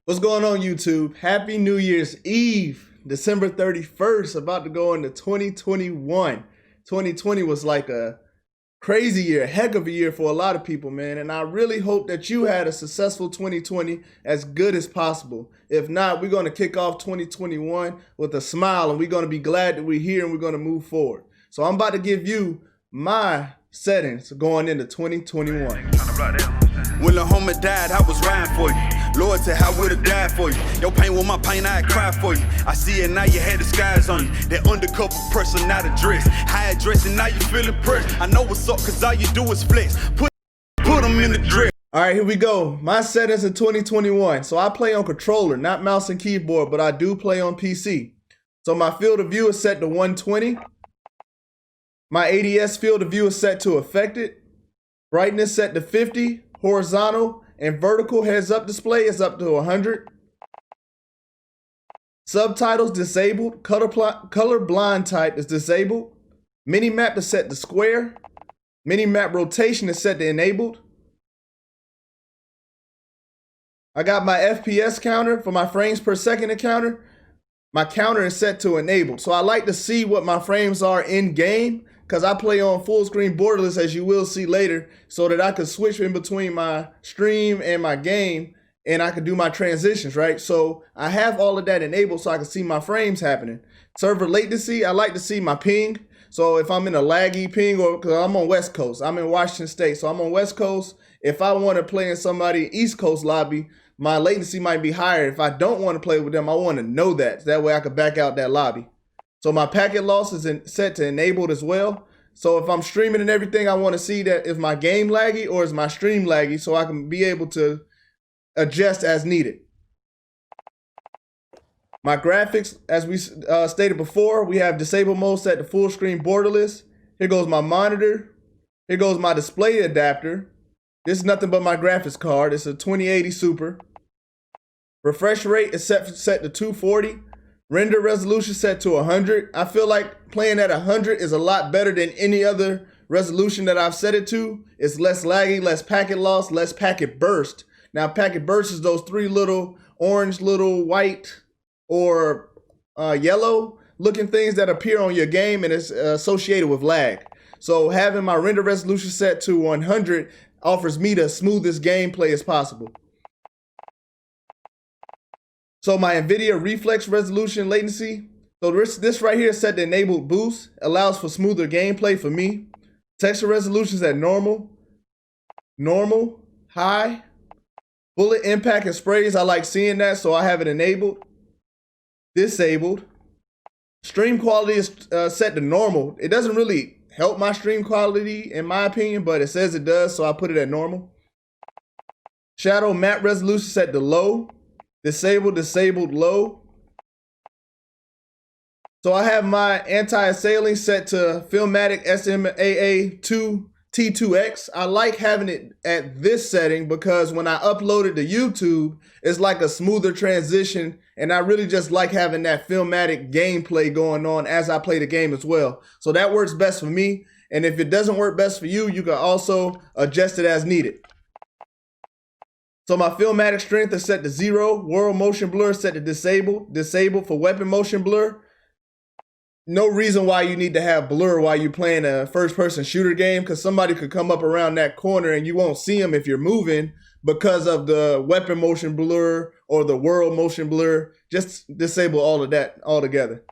What's going on, YouTube? Happy New Year's Eve, December 31st, about to go into 2021. 2020 was like a crazy year, a heck of a year for a lot of people, man. And I really hope that you had a successful 2020, as good as possible. If not, we're going to kick off 2021 with a smile, and we're going to be glad that we're here and we're going to move forward. So I'm about to give you my settings going into 2021. When the homie died, I was riding for you. Lord said I would've died for you. Your pain was my pain, I'd cry for you. I see it now, you had the skies on you. That undercover person, not a dress. High dress and now you feeling pressed. I know what's up, cause all you do is flex. Put them in the dress. All right, here we go. My settings in 2021. So I play on controller, not mouse and keyboard, but I do play on PC. So my field of view is set to 120. My ADS field of view is set to affected. Brightness set to 50. Horizontal and vertical heads-up display is up to 100. Subtitles disabled. Color blind type is disabled. Minimap is set to square. Minimap rotation is set to enabled. I got my FPS counter for my frames per second counter. My counter is set to enabled. So I like to see what my frames are in game, because I play on full screen borderless, as you will see later, so that I could switch in between my stream and my game, and I could do my transitions, right? So I have all of that enabled so I can see my frames happening. Server latency, I like to see my ping. So if I'm in a laggy ping, or because I'm on West Coast, I'm in Washington State, so I'm on West Coast. If I want to play in somebody East Coast lobby, my latency might be higher. If I don't want to play with them, I want to know that. That way I could back out that lobby. So my packet loss is set to enabled as well. So if I'm streaming and everything, I want to see that if my game laggy or is my stream laggy, so I can be able to adjust as needed. My graphics, as we stated before, we have disable mode set to full screen borderless. Here goes my monitor. Here goes my display adapter. This is nothing but my graphics card. It's a 2080 Super. Refresh rate is set to 240. Render resolution set to 100. I feel like playing at 100 is a lot better than any other resolution that I've set it to. It's less laggy, less packet loss, less packet burst. Now, packet burst is those three little orange, little white, or yellow looking things that appear on your game, and it's associated with lag. So having my render resolution set to 100 offers me the smoothest gameplay as possible. So my NVIDIA reflex resolution latency. So this right here is set to enabled boost. Allows for smoother gameplay for me. Texture resolution is at normal. Normal. High. Bullet impact and sprays. I like seeing that, so I have it enabled. Disabled. Stream quality is set to normal. It doesn't really help my stream quality in my opinion, but it says it does, so I put it at normal. Shadow matte resolution set to low. Disabled, low. So I have my anti-assailing set to Filmatic SMAA2 T2X. I like having it at this setting because when I upload it to YouTube, it's like a smoother transition, and I really just like having that Filmatic gameplay going on as I play the game as well. So that works best for me, and if it doesn't work best for you, you can also adjust it as needed. So my Filmatic strength is set to 0. World motion blur is set to disabled. Disabled for weapon motion blur. No reason why you need to have blur while you're playing a first-person shooter game, because somebody could come up around that corner and you won't see them if you're moving because of the weapon motion blur or the world motion blur. Just disable all of that altogether.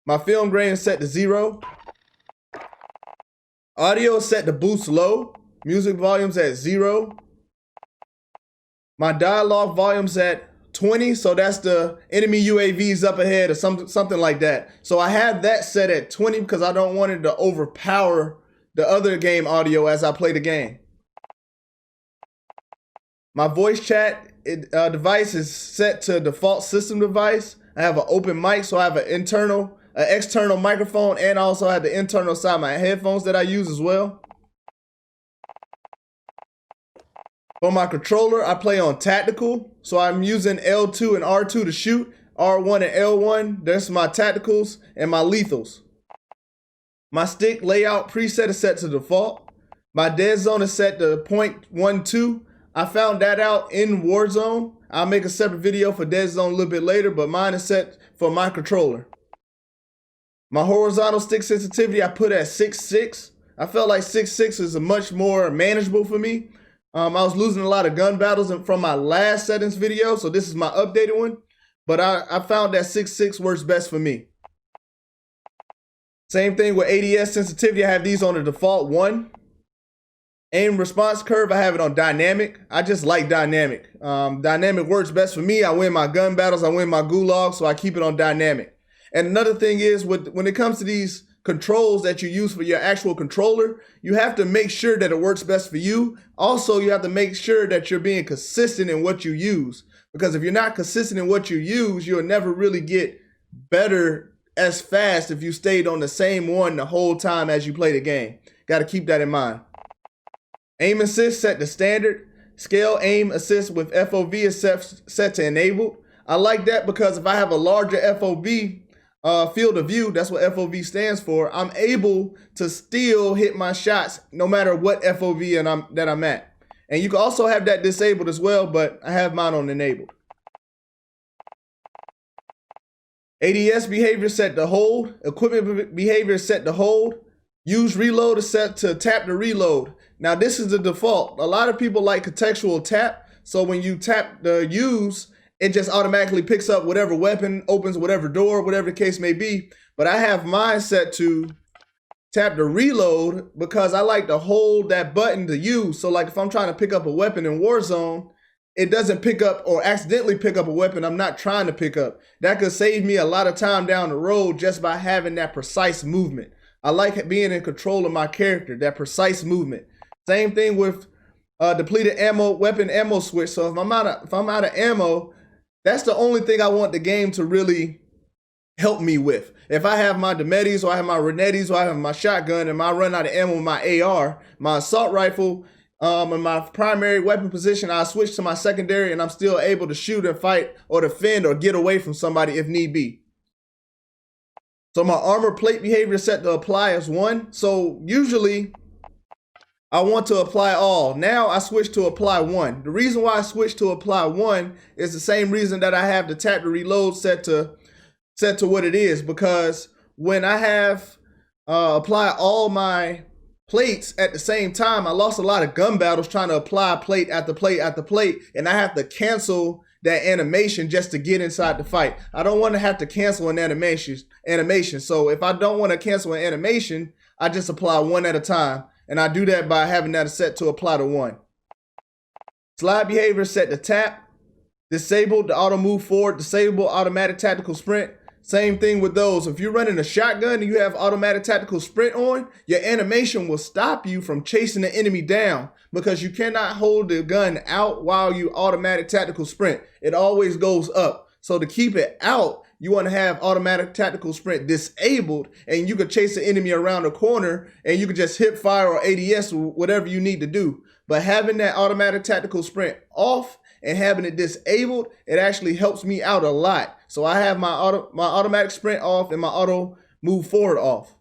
My film grain is set to 0. Audio is set to boost low. Music volume's at 0. My dialogue volume's at 20, so that's the enemy UAVs up ahead or something like that. So I have that set at 20 because I don't want it to overpower the other game audio as I play the game. My voice chat device is set to default system device. I have an open mic, so I have an external microphone, and I also have the internal side of my headphones that I use as well. For my controller, I play on tactical, so I'm using L2 and R2 to shoot. R1 and L1, that's my tacticals and my lethals. My stick layout preset is set to default. My dead zone is set to 0.12. I found that out in Warzone. I'll make a separate video for Dead Zone a little bit later, but mine is set for my controller. My horizontal stick sensitivity I put at 6.6. I felt like 6.6 is a much more manageable for me. I was losing a lot of gun battles from my last settings video, so this is my updated one. But I found that 6.6 works best for me. Same thing with ADS sensitivity. I have these on the default 1. Aim response curve, I have it on dynamic. I just like dynamic. Dynamic works best for me. I win my gun battles, I win my gulags, so I keep it on dynamic. And another thing is, when it comes to these controls that you use for your actual controller, you have to make sure that it works best for you. Also, you have to make sure that you're being consistent in what you use. Because if you're not consistent in what you use, you'll never really get better as fast if you stayed on the same one the whole time as you play the game. Got to keep that in mind. Aim assist set to standard. Scale aim assist with FOV is set to enabled. I like that because if I have a larger FOV field of view, that's what FOV stands for, I'm able to still hit my shots no matter what FOV that I'm at. And you can also have that disabled as well, but I have mine on enabled. ADS behavior set to hold. Equipment behavior set to hold. Use reload is set to tap to reload. Now this is the default. A lot of people like contextual tap. So when you tap the use, it just automatically picks up whatever weapon, opens whatever door, whatever the case may be. But I have mine set to tap to reload because I like to hold that button to use. So like if I'm trying to pick up a weapon in Warzone, it doesn't pick up or accidentally pick up a weapon I'm not trying to pick up. That could save me a lot of time down the road just by having that precise movement. I like being in control of my character, that precise movement. Same thing with depleted ammo, weapon ammo switch. So if I'm out of ammo, that's the only thing I want the game to really help me with. If I have my Demettis or I have my Renettis or I have my shotgun and I run out of ammo with my AR, my assault rifle, in my primary weapon position, I switch to my secondary and I'm still able to shoot and fight or defend or get away from somebody if need be. So my armor plate behavior is set to apply as 1. So usually I want to apply all. Now I switch to apply 1. The reason why I switch to apply 1 is the same reason that I have the tap to reload set to what it is, because when I have apply all my plates at the same time, I lost a lot of gun battles trying to apply plate after plate after plate, and I have to cancel that animation just to get inside the fight. I don't want to have to cancel an animation. So if I don't want to cancel an animation, I just apply 1 at a time. And I do that by having that set to apply to 1. Slide behavior set to tap. Disabled the auto move forward. Disable automatic tactical sprint. Same thing with those. If you're running a shotgun and you have automatic tactical sprint on, your animation will stop you from chasing the enemy down because you cannot hold the gun out while you automatic tactical sprint. It always goes up. So to keep it out, you want to have automatic tactical sprint disabled, and you can chase the enemy around the corner and you can just hip fire or ADS or whatever you need to do. But having that automatic tactical sprint off and having it disabled, it actually helps me out a lot. So I have my automatic sprint off and my auto move forward off.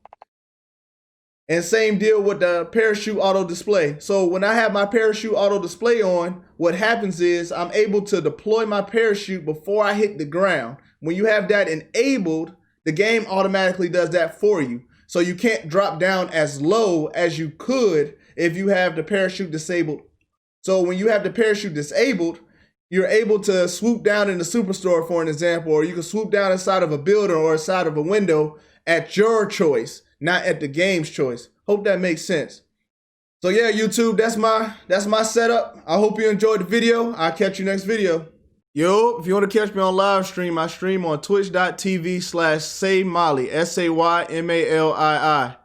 And same deal with the parachute auto display. So when I have my parachute auto display on, what happens is I'm able to deploy my parachute before I hit the ground. When you have that enabled, the game automatically does that for you. So you can't drop down as low as you could if you have the parachute disabled. So when you have the parachute disabled, you're able to swoop down in the superstore, for an example, or you can swoop down inside of a building or inside of a window at your choice, not at the game's choice. Hope that makes sense. So yeah, YouTube, that's my setup. I hope you enjoyed the video. I'll catch you next video. Yo, if you want to catch me on live stream, I stream on twitch.tv/SayMali, SayMalii.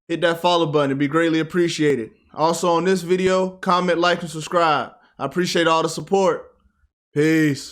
Hit that follow button, it'd be greatly appreciated. Also on this video, comment, like, and subscribe. I appreciate all the support. Peace.